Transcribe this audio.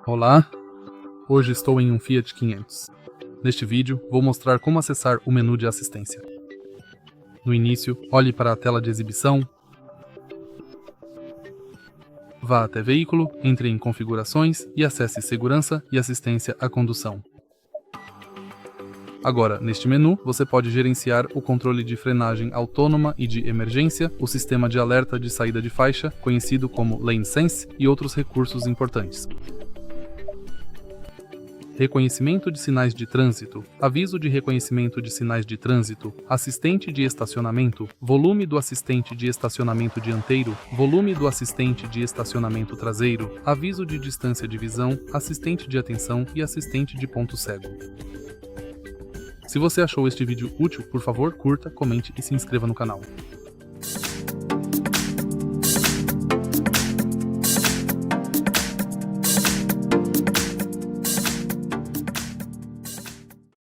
Olá, hoje estou em um Fiat 500. Neste vídeo, vou mostrar como acessar o menu de assistência. No início, olhe para a tela de exibição, vá até Veículo, entre em Configurações e acesse Segurança e Assistência à Condução. Agora, neste menu, você pode gerenciar o controle de frenagem autônoma e de emergência, o sistema de alerta de saída de faixa, conhecido como Lane Sense, e outros recursos importantes. Reconhecimento de sinais de trânsito, aviso de reconhecimento de sinais de trânsito, assistente de estacionamento, volume do assistente de estacionamento dianteiro, volume do assistente de estacionamento traseiro, aviso de distância de visão, assistente de atenção e assistente de ponto cego. Se você achou este vídeo útil, por favor, curta, comente e se inscreva no canal.